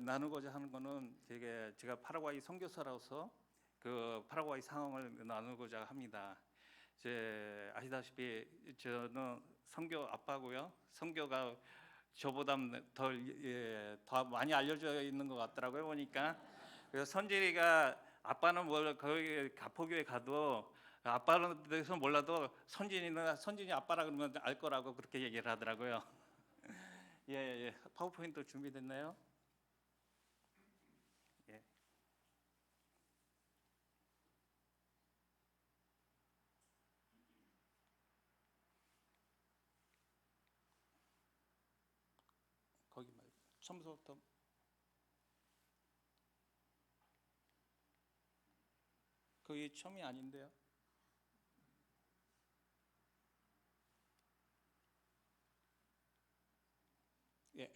나누고자 하는 거는 되게 제가 파라과이 선교사로서 그 파라과이 상황을 나누고자 합니다. 이제 아시다시피 저는 선교 아빠고요. 선교가 저보다 더 많이 알려져 있는 것 같더라고요 보니까. 그래서 선진이가 아빠는 뭘 거기 가포교에 가도 아빠는 대해서 몰라도 선진이 아빠라 그러면 알 거라고 그렇게 얘기를 하더라고요. 예. 파워포인트 준비됐나요? 예. 거기 말고 처음부터. 그게 처음이 아닌데요. 예.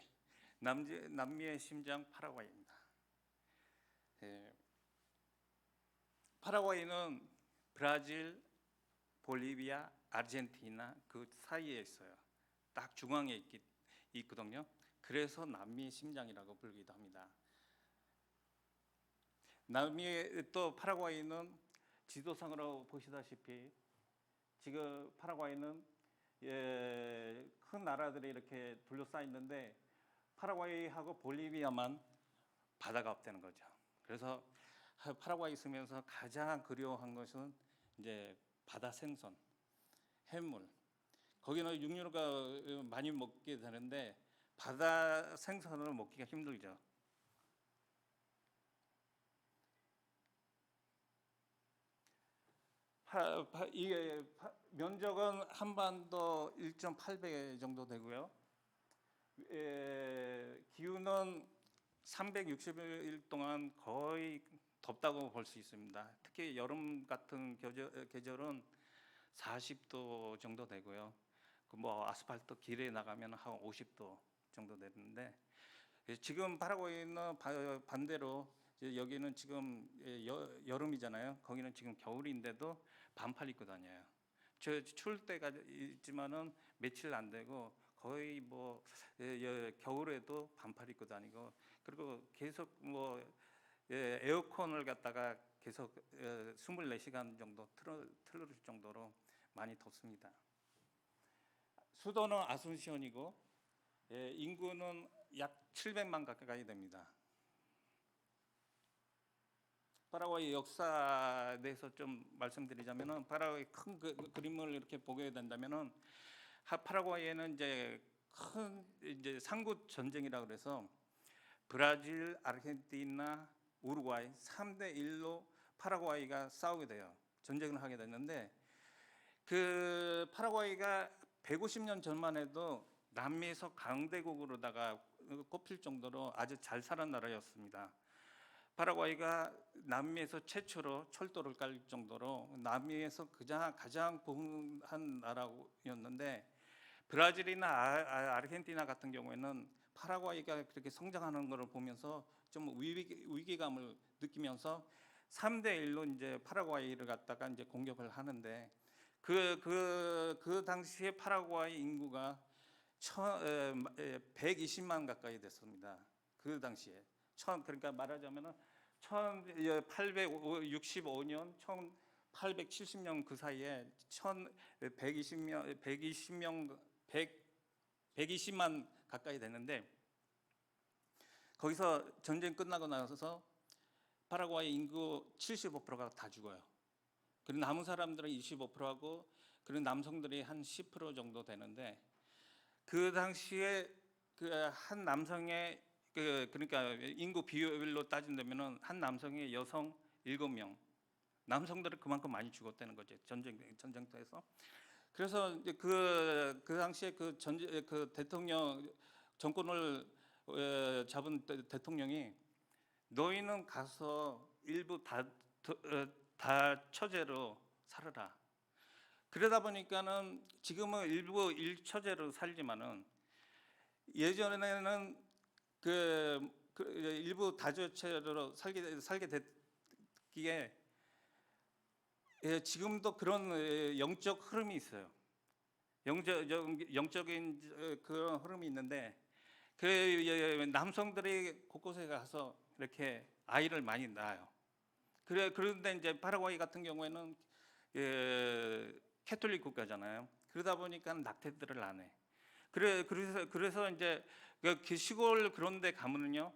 남미의 심장 파라과이입니다. 예. 파라과이는 브라질, 볼리비아, 아르헨티나 그 사이에 있어요. 딱 중앙에 있거든요. 그래서 남미의 심장이라고 불리기도 합니다. 남미의 또 파라과이는 지도상으로 보시다시피 지금 파라과이는 큰 나라들이 이렇게 둘러싸여 있는데 파라과이하고 볼리비아만 바다가 없다는 거죠. 그래서 파라과이 있으면서 가장 그리워한 것은 이제 바다 생선, 해물. 거기는 육류가 많이 먹게 되는데 바다 생선을 먹기가 힘들죠. 이게 면적은 한반도 1.8배 정도 되고요. 기후는 360일 동안 거의 덥다고 볼 수 있습니다. 특히 여름 같은 계절은 40도 정도 되고요. 뭐 아스팔트 길에 나가면 한 50도 정도 되는데 지금 파라과이는 반대로 여기는 지금 여름이잖아요. 거기는 지금 겨울인데도 반팔 입고 다녀요. 추울 때가 있지만은 며칠 안 되고 거의 뭐 겨울에도 반팔 입고 다니고 그리고 계속 뭐 에어컨을 갖다가 계속 24시간 정도 틀을 정도로 많이 덥습니다. 수도는 아순시온이고 인구는 약 700만 가까이 됩니다. 파라과이 역사에 대해서 좀 말씀드리자면은 파라과이 큰 그림을 이렇게 보게 된다면은 파라과이에는 이제 상구 전쟁이라 그래서 브라질, 아르헨티나, 우루과이 3대 1로 파라과이가 싸우게 돼요. 전쟁을 하게 됐는데 그 파라과이가 150년 전만 해도 남미에서 강대국으로다가 꼽힐 정도로 아주 잘 사는 나라였습니다. 파라과이가 남미에서 최초로 철도를 깔 정도로 남미에서 가장 부흥한 나라였는데 브라질이나 아르헨티나 같은 경우에는 파라과이가 그렇게 성장하는 것을 보면서 좀 위기감을 느끼면서 3대 1로 이제 파라과이를 갖다가 이제 공격을 하는데 그 당시에 파라과이 인구가 120만 가까이 됐습니다. 그 당시에 그러니까 말하자면은 1865년, 1870년 그 사이에 120만 가까이 되는데 거기서 전쟁 끝나고 나서 파라과이 인구 75%가 다 죽어요. 그리고 남은 사람들은 25%하고 그리고 남성들이 한 10% 정도 되는데 그 당시에 그 한 남성의 그러니까 인구 비율로 따진다면은 한 남성의 여성 7명, 남성들은 그만큼 많이 죽었다는 거죠. 전쟁터에서. 그래서 이제 그 당시에 그 대통령 정권을 잡은 대통령이 너희는 가서 일부 다처제로 살아라. 그러다 보니까는 지금은 일부 일처제로 살지만은 예전에는 일부 다처제로 살게 됐기에 지금도 그런 영적 흐름이 있어요. 영적인 그런 흐름이 있는데 남성들이 곳곳에 가서 이렇게 아이를 많이 낳아요. 그런데 이제 파라과이 같은 경우에는 캐톨릭 국가잖아요. 그러다 보니까 낙태들을 안 해. 그래서 이제 그 시골 그런 데 가면은요,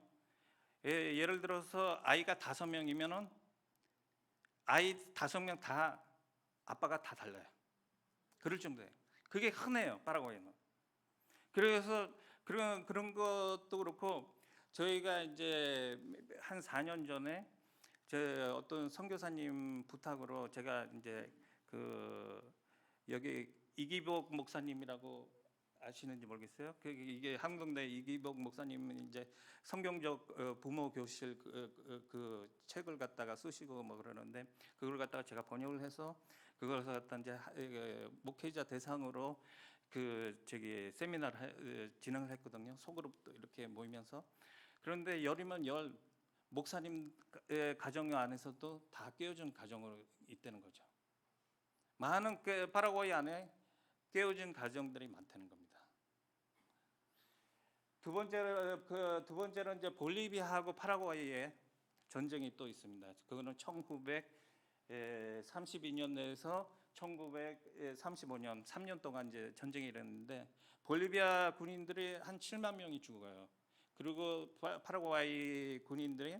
예를 들어서 아이가 5명이면은 아이 5명 다 아빠가 다 달라요. 그럴 정도예요. 그게 흔해요, 파라과이는. 그래서 그런 것도 그렇고, 저희가 이제 한 4년 전에 제 어떤 선교사님 부탁으로 제가 이제 그 여기 이기복 목사님이라고 아시는지 모르겠어요. 이게 한국대 이기복 목사님은 이제 성경적 부모 교실 그 책을 갖다가 쓰시고 뭐 그러는데, 그걸 갖다가 제가 번역을 해서 그걸 갖다 이제 목회자 대상으로 세미나를 진행을 했거든요. 소그룹도 이렇게 모이면서. 그런데 열이면 열 목사님의 가정 안에서도 다 깨어진 가정으로 있다는 거죠. 많은 파라과이 안에 깨어진 가정들이 많다는 겁니다. 두 번째는 이제 볼리비아하고 파라과이의 전쟁이 또 있습니다. 그거는 1932년 내에서 1935년 3년 동안 이제 전쟁이 일었는데, 볼리비아 군인들이 한 7만 명이 죽어요. 그리고 파라과이 군인들이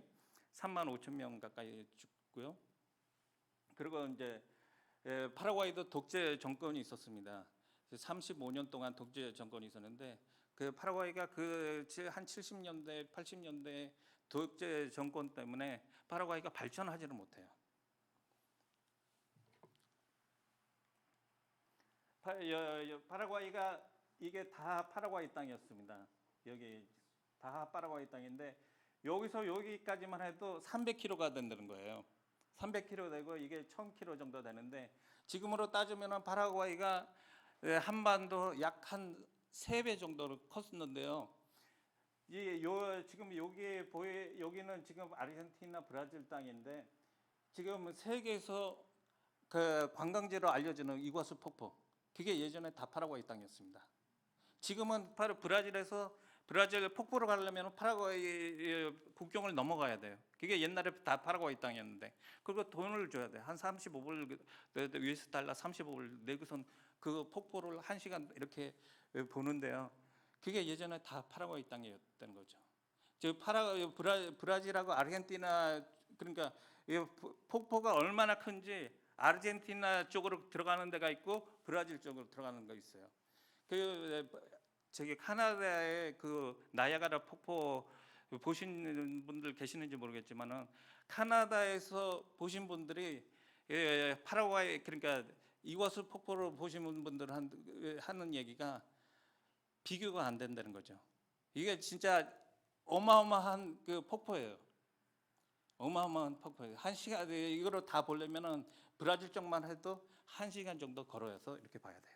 3만 5천 명 가까이 죽고요. 그리고 이제 파라과이도 독재 정권이 있었습니다. 35년 동안 독재 정권이 있었는데, 그 파라과이가 한 70년대, 80년대 독재 정권 때문에 파라과이가 발전하지를 못해요. 파라과이가 이게 다 파라과이 땅이었습니다. 여기 다 파라과이 땅인데, 여기서 여기까지만 해도 300km가 된다는 거예요. 300km 되고 이게 1000km 정도 되는데, 지금으로 따지면 파라과이가 한반도 약 한 3배 정도로 컸었는데요. 지금 여기는 지금 아르헨티나, 브라질 땅인데, 지금 세계에서 그 관광지로 알려지는 이과수 폭포, 그게 예전에 다 파라과이 땅이었습니다. 지금은 바로 브라질 폭포로 가려면 파라과이 국경을 넘어가야 돼요. 그게 옛날에 다 파라과이 땅이었는데, 그거 돈을 줘야 돼. 한 35불 US 달러 35불 내고선 그 폭포를 1시간 이렇게 보는데요. 그게 예전에 다 파라과이 땅이었다는 거죠. 브라질하고 아르헨티나, 그러니까 이 폭포가 얼마나 큰지 아르헨티나 쪽으로 들어가는 데가 있고 브라질 쪽으로 들어가는 거 있어요. 저기 카나다의 그 나야가라 폭포 보신 분들 계시는지 모르겠지만은, 카나다에서 보신 분들이 파라과이, 그러니까 이과수 폭포를 보신 분들 하는 얘기가 비교가 안 된다는 거죠. 이게 진짜 어마어마한 그 폭포예요. 어마어마한 폭포예요. 1시간 이거를 다 보려면은 브라질 쪽만 해도 1시간 정도 걸어서 이렇게 봐야 돼요.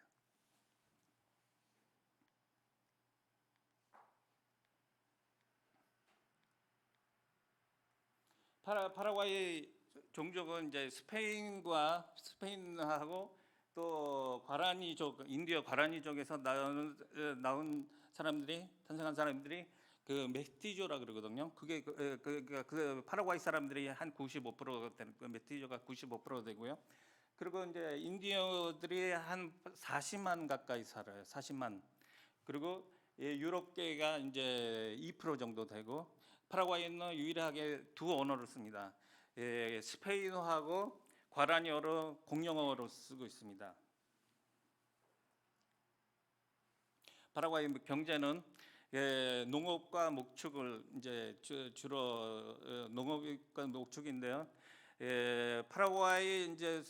파라과이 종족은 이제 스페인하고 또 과라니족, 인디어 과라니족에서 나온 사람들이, 탄생한 사람들이 그 메티조라 그러거든요. 그게 그 파라과이 사람들이 한 95% 되는, 메티조가 95% 되고요. 그리고 이제 인디어들이 한 40만 가까이 살아요. 40만. 그리고 유럽계가 이제 2% 정도 되고, 파라과이는 유일하게 두 언어를 씁니다. 스페인어하고 과라니어로 공용어로 쓰고 있습니다. 파라과이 경제는 농업과 목축을 이제 주로 농업과 목축인데요. 파라과이 이제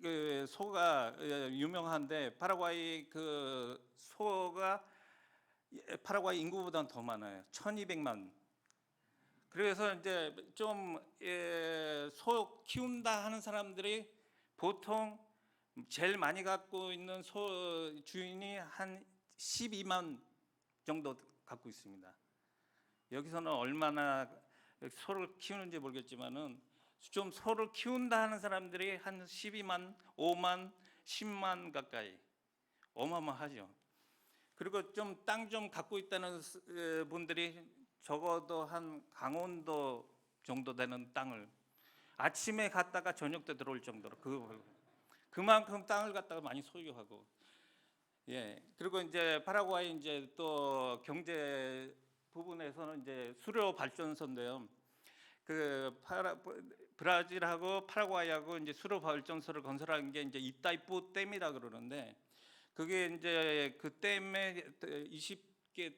그 소가 유명한데, 파라과이 그 소가 파라과이 인구보다는 더 많아요. 1200만. 그래서 이제 좀 소 키운다 하는 사람들이 보통 제일 많이 갖고 있는 소 주인이 한 12만 정도 갖고 있습니다. 여기서는 얼마나 소를 키우는지 모르겠지만은, 좀 소를 키운다 하는 사람들이 한 12만, 5만, 10만 가까이, 어마어마하죠. 그리고 좀 땅 좀 갖고 있다는 분들이 적어도 한 강원도 정도 되는 땅을 아침에 갔다가 저녁 때 들어올 정도로 그만큼 땅을 갖다가 많이 소유하고. 예. 그리고 이제 파라과이 이제 또 경제 부분에서는 이제 수력 발전소인데요. 그 브라질하고 파라과이하고 이제 수력 발전소를 건설한 게 이제 이타이푸 댐이라 그러는데, 그게 이제 그 댐에 20개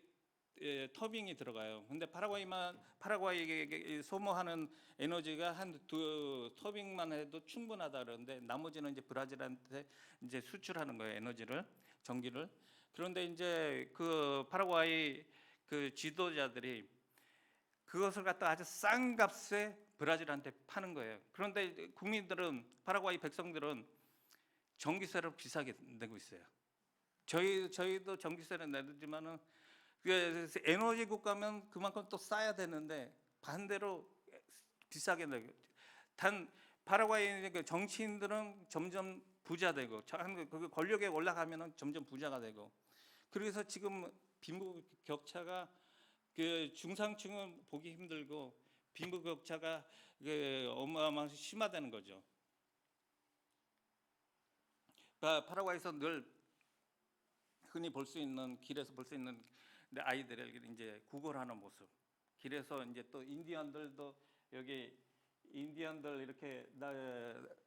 터빈이 들어가요. 근데 파라과이에 소모하는 에너지가 한 두 터빈만 해도 충분하다 그러는데, 나머지는 이제 브라질한테 이제 수출하는 거예요, 에너지를, 전기를. 그런데 이제 그 파라과이 그 지도자들이 그것을 갖다 아주 싼 값에 브라질한테 파는 거예요. 그런데 국민들은, 파라과이 백성들은 전기세를 비싸게 내고 있어요. 저희도 전기세를 내지만은 그 에너지 국가면 그만큼 또 싸야 되는데 반대로 비싸게 내고. 단 파라과이 그 정치인들은 점점 부자 되고, 그 권력에 올라가면은 점점 부자가 되고. 그래서 지금 빈부격차가, 그 중상층은 보기 힘들고 빈부격차가 그 어마어마하게 심화되는 거죠. 파라과이에서 늘 흔히 볼 수 있는, 길에서 볼 수 있는 아이들에게 이제 구걸하는 모습. 길에서 이제 또 인디언들도, 여기 인디언들 이렇게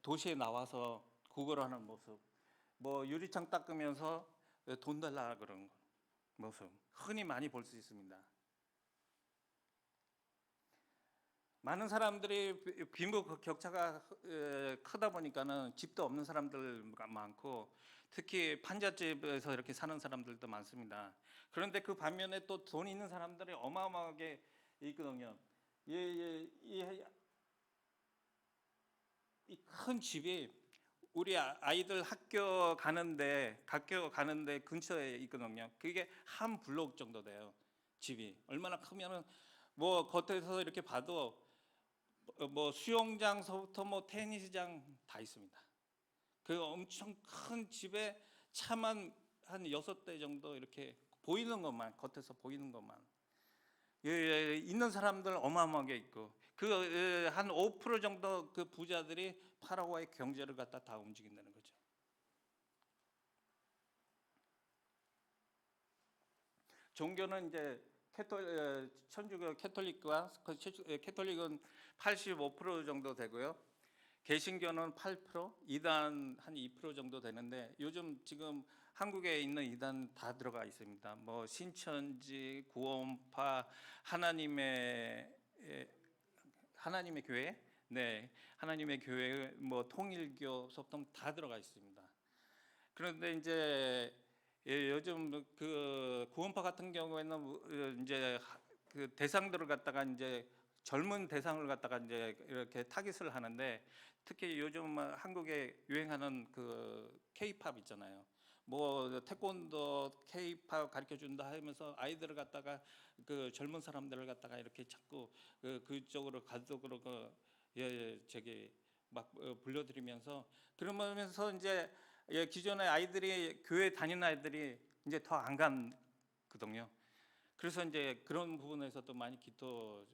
도시에 나와서 구걸하는 모습. 뭐 유리창 닦으면서 돈 달라 그런 모습 흔히 많이 볼 수 있습니다. 많은 사람들이 빈부 격차가 크다 보니까는 집도 없는 사람들가 많고, 특히 판잣집에서 이렇게 사는 사람들도 많습니다. 그런데 그 반면에 또 돈 있는 사람들이 어마어마하게 있거든요. 이 큰 집이 우리 아이들 학교 가는데 근처에 있거든요. 그게 한 블록 정도 돼요. 집이 얼마나 크면은, 뭐 겉에서 이렇게 봐도 뭐 수영장서부터 뭐 테니스장 다 있습니다. 그 엄청 큰 집에 차만 한 6대 정도 이렇게 보이는 것만, 겉에서 보이는 것만 있는 사람들 어마어마하게 있고, 그 한 5% 정도 그 부자들이 파라과이 경제를 갖다 다 움직인다는 거죠. 종교는 이제 천주교 캐톨릭과 캐톨릭은 85% 정도 되고요. 개신교는 8%, 이단 한 2% 정도 되는데, 요즘 지금 한국에 있는 이단 다 들어가 있습니다. 뭐 신천지, 구원파, 하나님의 교회, 네, 하나님의 교회, 뭐 통일교, 속담 다 들어가 있습니다. 그런데 이제 요즘 그 구원파 같은 경우에는 이제 그 대상들을 갖다가 이제 젊은 대상을 갖다가 이제 이렇게 타깃을 하는데, 특히 요즘 한국에 유행하는 그 K-팝 있잖아요. 뭐 태권도 K-팝 가르쳐 준다 하면서 아이들을 갖다가, 그 젊은 사람들을 갖다가 이렇게 자꾸 그쪽으로 가도록 저기 막 불러들이면서, 그러면서 이제 기존의 아이들이, 교회 다니는 아이들이 이제 더 안 가거든요. 그래서 이제 그런 부분에서도 많이 기도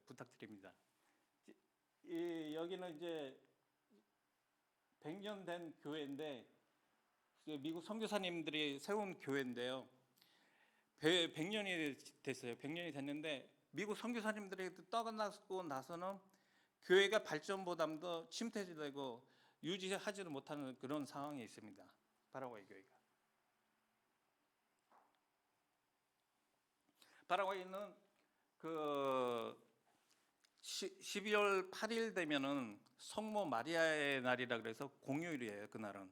부탁드립니다. 여기는 이제 100년 된 교회인데, 미국 선교사님들이 세운 교회인데요. 100년이 됐어요. 100년이 됐는데 미국 선교사님들이 떠나고 나서는 교회가 발전보다도 침체되고 유지하지를 못하는 그런 상황이 있습니다. 파라과이 교회가. 파라과이는 그 12월 8일 되면은 성모 마리아의 날이라 그래서 공휴일이에요, 그날은.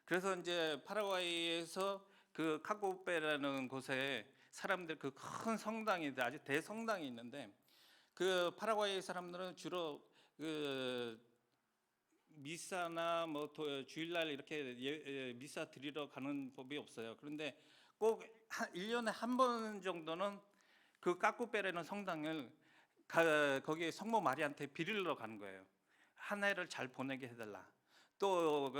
그래서 이제 파라과이에서 그 카고페라는 곳에 사람들, 그 큰 성당이, 아주 대성당이 있는데, 그 파라과이 사람들은 주로 그 미사나 뭐 주일날 이렇게 미사 드리러 가는 법이 없어요. 그런데 꼭 1년에 한 번 정도는 그 까꾸페라는 성당을 거기에 성모 마리아한테 빌리러 가는 거예요. 한 해를 잘 보내게 해달라, 또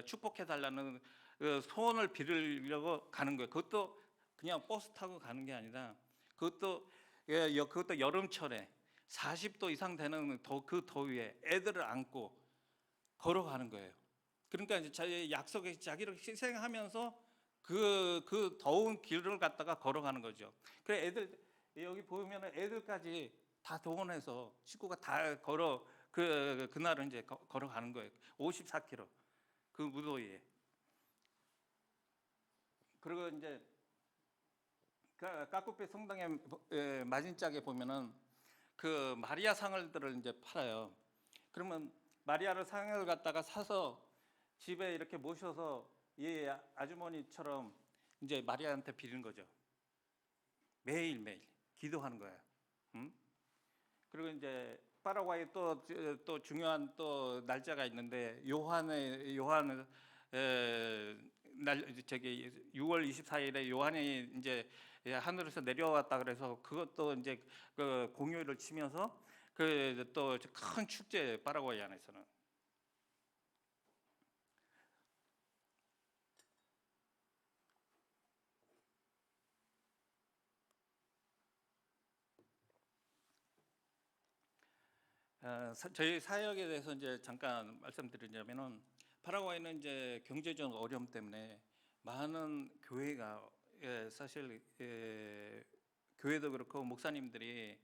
축복해달라는 소원을 빌으려고 가는 거예요. 그것도 그냥 버스 타고 가는 게 아니라 그것도 그것도 여름철에 40도 이상 되는 그 더위에 애들을 안고 걸어가는 거예요. 그러니까 이제 자기 약속에 자기를 희생하면서 그 더운 길을 갖다가 걸어가는 거죠. 그래 애들 여기 보면 애들까지 다 동원해서 식구가 다 그날은 이제 걸어가는 거예요. 54km 그 무더위에. 그리고 이제 까꾸페 성당의 마진짝에 보면은 그 마리아 상을들을 이제 팔아요. 그러면 마리아를 상을 갖다가 사서 집에 이렇게 모셔서 이 아주머니처럼 이제 마리아한테 비리는 거죠. 매일매일 기도하는 거예요. 음? 그리고 이제 파라과이 또 중요한 또 날짜가 있는데 요한을 저기 6월 24일에 요한이 이제 하늘에서 내려왔다 그래서 그것도 이제 그 공휴일을 치면서 그 또 큰 축제 파라과이 안에서는. 저희 사역에 대해서 이제 잠깐 말씀드리자면은 파라과이는 이제 경제적 어려움 때문에 많은 교회가 사실 교회도 그렇고 목사님들은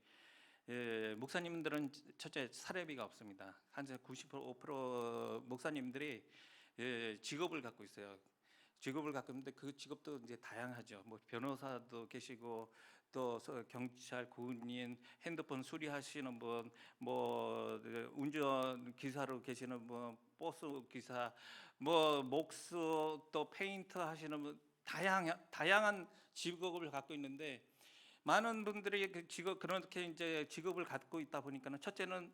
첫째 사례비가 없습니다. 한 95% 목사님들이 직업을 갖고 있어요. 직업을 갖고 있는데 그 직업도 이제 다양하죠. 뭐 변호사도 계시고 또 경찰, 군인, 핸드폰 수리하시는 분, 뭐 운전 기사로 계시는 분, 버스 기사, 뭐 목수, 또 페인터 하시는 분, 다양한 직업을 갖고 있는데 많은 분들이 그렇게 이제 직업을 갖고 있다 보니까는 첫째는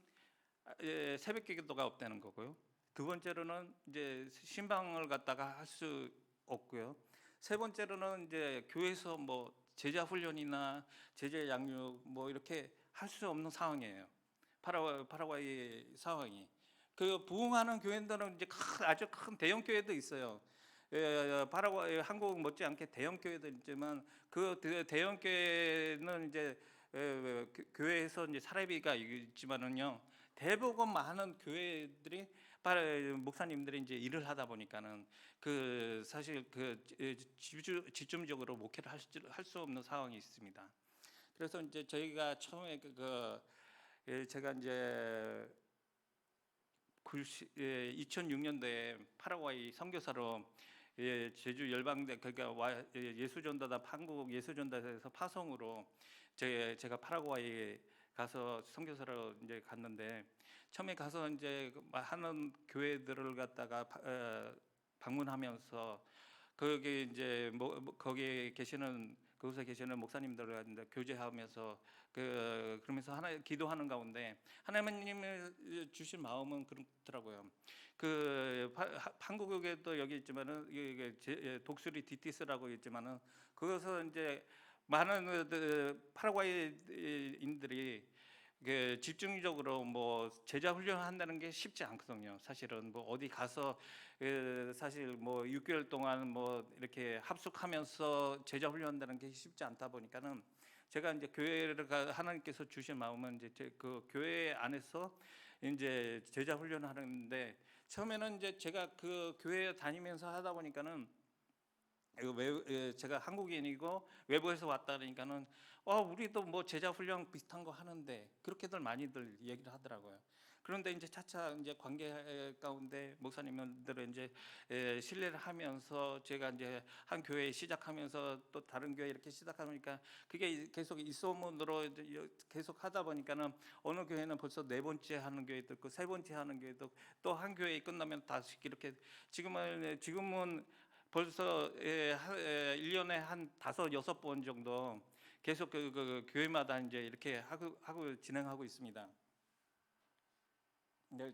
새벽 기도가 없다는 거고요. 두 번째로는 이제 신방을 갖다가 할 수 없고요. 세 번째로는 이제 교회에서 뭐 제자 훈련이나 제자 양육 뭐 이렇게 할 수 없는 상황이에요. 파라과이 상황이. 그 부흥하는 교회들은 이제 아주 큰 대형 교회도 있어요. 파라과이 한국 못지않게 대형 교회도 있지만 그 대형 교회는 이제 교회에서 이제 사례비가 있지만은요. 대부분 많은 교회들이 목사님들이 이제 일을 하다 보니까는 그 사실 그 집중적으로 목회를 할 수 없는 상황이 있습니다. 그래서 이제 저희가 처음에 제가 이제 2006년도에 파라과이 선교사로 제주 열방대 그러니까 예수전도단 한국 예수전도단에서 파송으로 제가 파라과이에 가서 선교사로 이제 갔는데 처음에 가서 이제 하는 교회들을 갖다가 방문하면서 거기 이제 거기에 계시는 그곳에 계시는 목사님들과 교제하면서 그러면서 하나 기도하는 가운데 하나님이 주신 마음은 그렇더라고요. 한국에도 여기 있지만은 독수리 디티스라고 있지만은 그것은 이제 많은 파라과이인들이 집중적으로 뭐 제자 훈련한다는 게 쉽지 않거든요. 사실은 뭐 어디 가서 사실 뭐 6개월 동안 뭐 이렇게 합숙하면서 제자 훈련한다는 게 쉽지 않다 보니까는 제가 이제 교회를 하나님께서 주신 마음은 이제 그 교회 안에서 이제 제자 훈련을 하는데 처음에는 이제 제가 그 교회 다니면서 하다 보니까는 제가 한국인이고 외부에서 왔다 그러니까는 우리도 뭐 제자 훈련 비슷한 거 하는데 그렇게들 많이들 얘기를 하더라고요. 그런데 이제 차차 이제 관계 가운데 목사님들은 이제 신뢰를 하면서 제가 이제 한 교회 시작하면서 또 다른 교회 이렇게 시작하니까 그게 계속 이소문으로 계속 하다 보니까는 어느 교회는 벌써 4번째 하는 교회도 있고 3번째 하는 교회도 또 한 교회 끝나면 다시 이렇게 지금은 벌써 1년에 한 5-6번 정도 계속 그 교회마다 이제 이렇게 하고 진행하고 있습니다.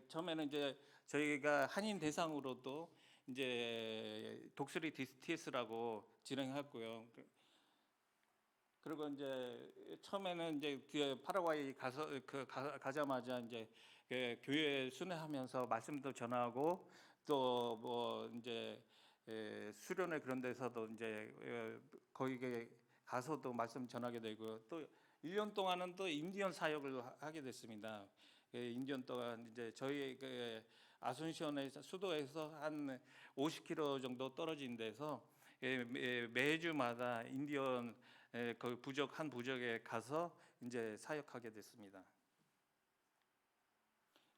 처음에는 이제 저희가 한인 대상으로도 이제 독수리 디스티스라고 진행했고요. 그리고 이제 처음에는 이제 파라과이 가자마자 이제 교회 순회하면서 말씀도 전하고 또 뭐 이제 수련회 그런 데서도 이제 거기에 가서도 말씀 전하게 되고 또 1년 동안은 또 인디언 사역을 하게 됐습니다. 인디언 동안 이제 저희 그 아순시온에서 수도에서 한 50km 정도 떨어진 데서 매주마다 인디언 그 부족 한 부족에 가서 이제 사역하게 됐습니다.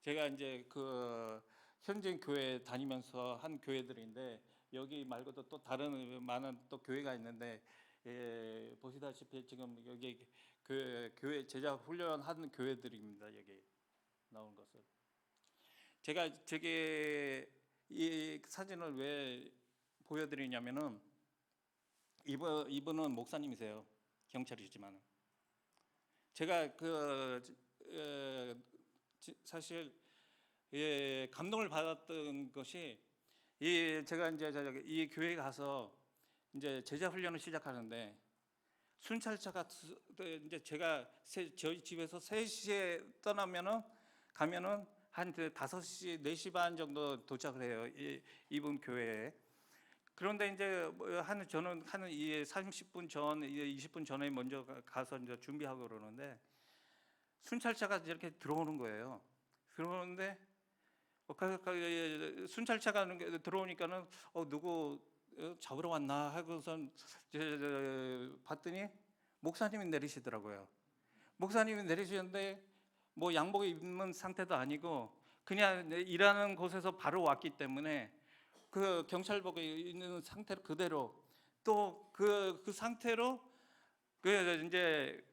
제가 이제 그 현재 교회 다니면서 한 교회들인데 여기 말고도 또 다른 많은 또 교회가 있는데 보시다시피 지금 여기 교회 제자 훈련하는 교회들입니다. 여기 나온 것은 제가 제게 이 사진을 왜 보여드리냐면은 이분은 목사님이세요. 경찰이지만 제가 사실 감동을 받았던 것이 제가 이제 이 교회에 가서 이제 제자 훈련을 시작하는데 순찰차가 이제 제가 저희 집에서 3시에 가면은 한 5시, 4시 반 정도 도착을 해요. 이분 교회에. 그런데 이제 저는 한 30분 전, 20분 전에 먼저 가서 이제 준비하고 그러는데 순찰차가 이렇게 들어오는 거예요. 들어오는데 순찰차가 들어오니까는 누구 잡으러 왔나 하고선 봤더니 목사님이 내리시더라고요. 목사님이 내리시는데 뭐 양복 입는 상태도 아니고 그냥 일하는 곳에서 바로 왔기 때문에 그 경찰복에 있는 상태 그대로 또 그 상태로 이제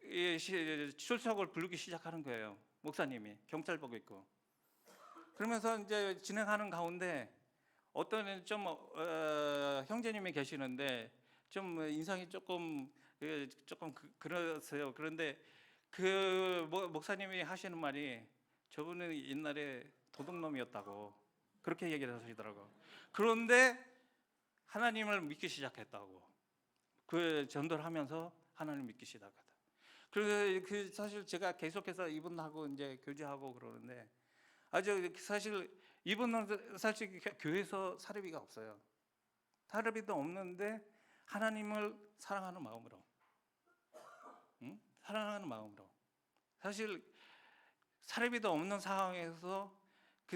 출석을 부르기 시작하는 거예요. 목사님이 경찰복 입고 그러면서 이제 진행하는 가운데 어떤 좀 형제님이 계시는데 좀 인상이 조금 그러세요. 그런데 그 목사님이 하시는 말이 저분은 옛날에 도둑놈이었다고 그렇게 얘기를 하시더라고. 그런데 하나님을 믿기 시작했다고. 그 전도를 하면서 하나님 믿기 시작하다. 그 사실 제가 계속해서 이분하고 이제 교제하고 그러는데 사실 이분은 사실 교회에서 사례비가 없어요. 사례비도 없는데 하나님을 사랑하는 마음으로, 사랑하는 마음으로 사실 사례비도 없는 상황에서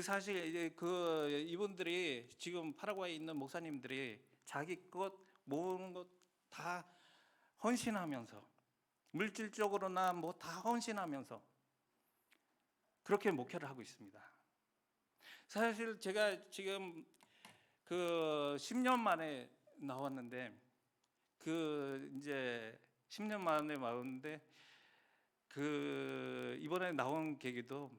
사실 이제 이분들이 지금 파라과이에 있는 목사님들이 자기 것 모으는 것 다 헌신하면서 물질적으로나 뭐 다 헌신하면서 그렇게 목회를 하고 있습니다. 사실 제가 지금 10년 만에 나왔는데 이제 10년 만에 나왔는데 이번에 나온 계기도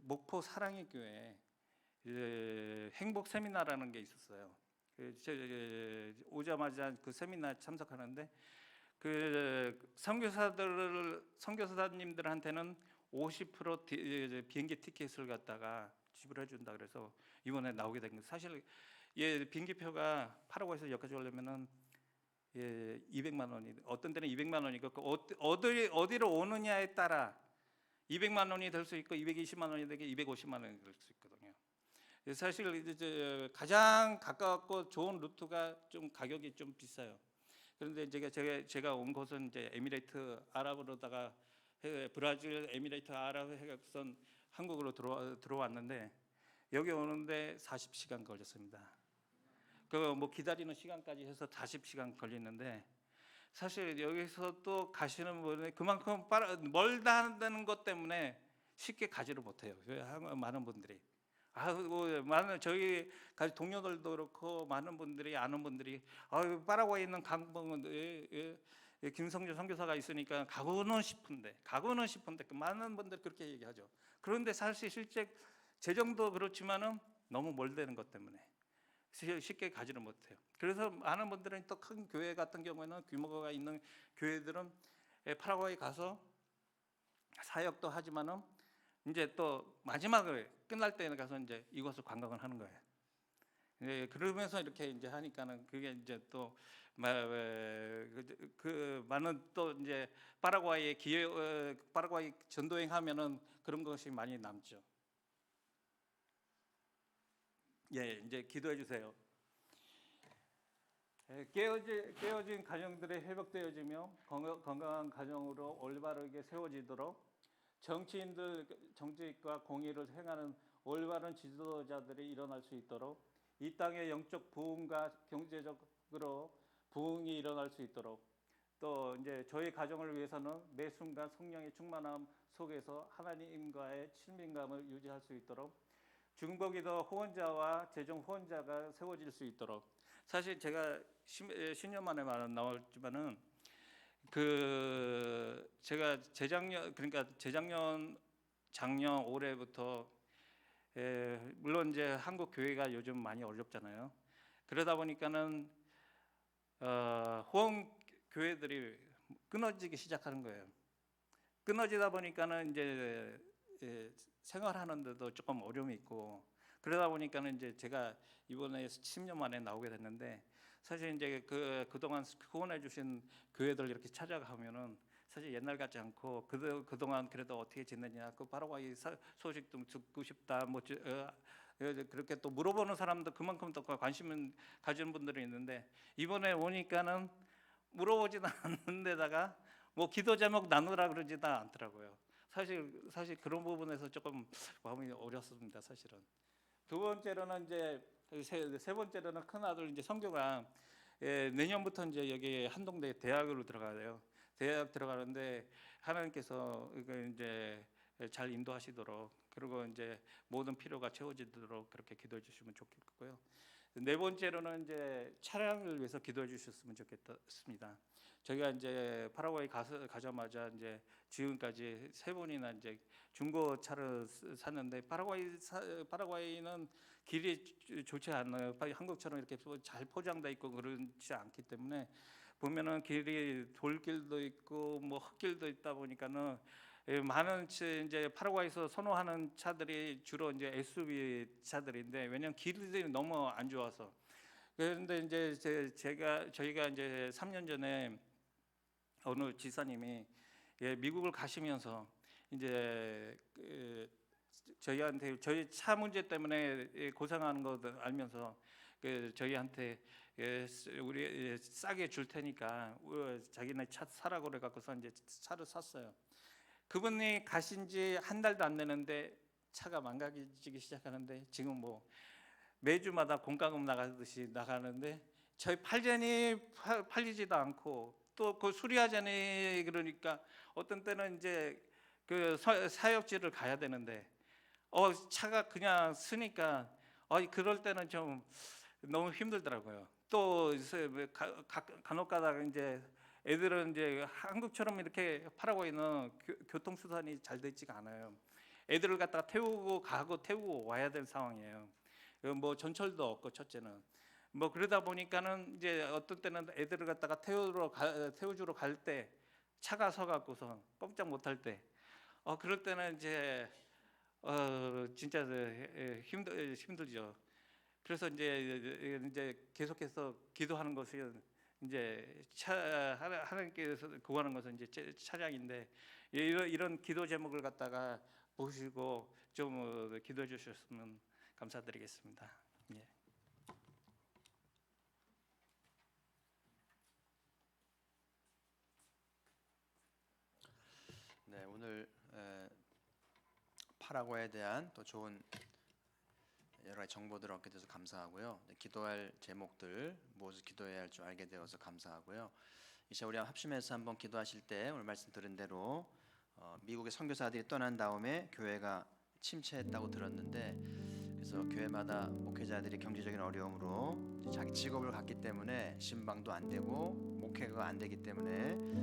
목포 사랑의 교회 행복 세미나라는 게 있었어요. 오자마자 그 세미나 참석하는데 선교사님들한테는 50% 비행기 티켓을 갖다가 지불해 준다 그래서 이번에 나오게 된 거예요. 사실 비행기표가 파라과이에서 여기까지 오려면은 200만 원이 어떤 데는 200만 원이고 어디로 오느냐에 따라 200만 원이 될 수 있고 220만 원이 되게 250만 원이 될 수 있거든요. 사실 이제 가장 가깝고 좋은 루트가 좀 가격이 좀 비싸요. 그런데 제가 온 곳은 이제 에미레이트 아랍으로다가 브라질 에미레이트 아랍 해선 한국으로 들어왔는데 여기 오는데 40시간 걸렸습니다. 뭐 기다리는 시간까지 해서 40시간 걸리는데 사실 여기서 또 가시는 분이 그만큼 멀다는 것 때문에 쉽게 가지를 못해요. 많은 분들이 많은 저희 동료들도 그렇고 많은 분들이 아는 분들이 파라과이에 있는 강봉은 김성주 선교사가 있으니까 가고는 싶은데 많은 분들이 그렇게 얘기하죠. 그런데 사실 실제 재정도 그렇지만은 너무 멀다는 것 때문에 쉽게 가지를 못해요. 그래서 많은 분들은 또 큰 교회 같은 경우에는 규모가 있는 교회들은 파라과이 가서 사역도 하지만은 이제 또 마지막에 끝날 때 가서 이제 이곳을 관광을 하는 거예요. 그러면서 이렇게 이제 하니까는 그게 이제 또 많은 또 이제 파라과이 전도행 하면은 그런 것이 많이 남죠. 이제 기도해 주세요. 깨어진 가정들이 회복되어지며 건강한 가정으로 올바르게 세워지도록 정치인과 공의를 행하는 올바른 지도자들이 일어날 수 있도록 이 땅의 영적 부흥과 경제적으로 부흥이 일어날 수 있도록 또 이제 저희 가정을 위해서는 매 순간 성령의 충만함 속에서 하나님과의 친밀감을 유지할 수 있도록 중보기도 후원자와 재정 후원자가 세워질 수 있도록 사실 제가 10년 만에 나왔지만은 제가 재작년 작년 올해부터 물론 이제 한국 교회가 요즘 많이 어렵잖아요. 그러다 보니까는 후원 교회들이 끊어지기 시작하는 거예요. 끊어지다 보니까는 이제 생활하는데도 조금 어려움이 있고 그러다 보니까는 이제 제가 이번에 10년 만에 나오게 됐는데 사실 이제 그동안 후원해 주신 교회들 이렇게 찾아가면은 사실 옛날 같지 않고 그동안 그래도 어떻게 지냈냐 그 파라과이 소식 좀 듣고 싶다 그렇게 또 물어보는 사람도 그만큼 또 관심을 가지는 분들이 있는데 이번에 오니까는 물어보지도 않는 데다가 뭐 기도 제목 나누라 그러지도 않더라고요. 사실 그런 부분에서 조금 마음이 어렵습니다. 사실은. 두 번째로는 이제 세 번째로는 큰 아들 이제 성교가 내년부터 이제 여기 한동대 대학으로 들어가요. 대학 들어가는데 하나님께서 이제 잘 인도하시도록 그리고 이제 모든 필요가 채워지도록 그렇게 기도해 주시면 좋겠고요. 네 번째로는 이제 차량을 위해서 기도해 주셨으면 좋겠습니다. 저희가 이제 파라과이 가자마자 이제 지금까지 3번이나 이제 중고차를 샀는데 파라과이는 길이 좋지 않아요. 한국처럼 이렇게 잘 포장돼 있고 그렇지 않기 때문에 보면은 길이 돌길도 있고 뭐 흙길도 있다 보니까는 많은 이제 파라과이에서 선호하는 차들이 주로 이제 SUV 차들인데 왜냐면 길들이 너무 안 좋아서 그런데 이제 저희가 이제 3년 전에 어느 지사님이 미국을 가시면서 이제 저희한테 저희 차 문제 때문에 고생하는 거 알면서 저희한테 우리 싸게 줄 테니까 자기네 차 사라고 그래 갖고서 이제 차를 샀어요. 그분이 가신 지 한 달도 안 되는데 차가 망가지기 시작하는데 지금 뭐 매주마다 공과금 나가듯이 나가는데 저희 팔리지도 않고 또 그 수리하자니 그러니까 어떤 때는 이제 그 사역지를 가야 되는데 차가 그냥 쓰니까 그럴 때는 좀 너무 힘들더라고요. 또 간혹 가다가 이제 애들은 이제 한국처럼 이렇게 파라과이는 교통수단이 잘 되지가 않아요. 애들을 갖다가 태우고 가고 태우고 와야 될 상황이에요. 뭐 전철도 없고 첫째는 뭐 그러다 보니까는 이제 어떤 때는 애들을 갖다가 태워주러 갈 때 차가 서갖고서 꼼짝 못할 때 그럴 때는 이제 진짜 힘들죠. 그래서 이제 계속해서 기도하는 것은 이제 하나님께서 구하는 것은 이제 차량인데 이런 기도 제목을 갖다가 보시고 좀 기도해 주셨으면 감사드리겠습니다. 예. 네, 오늘 파라과이에 대한 또 좋은 여러 가지 정보들을 얻게 돼서 감사하고요. 기도할 제목들 무엇을 기도해야 할 줄 알게 되어서 감사하고요. 이제 우리 합심해서 한번 기도하실 때 오늘 말씀 들은 대로 미국의 선교사들이 떠난 다음에 교회가 침체했다고 들었는데 그래서 교회마다 목회자들이 경제적인 어려움으로 자기 직업을 갖기 때문에 신방도 안 되고 목회가 안 되기 때문에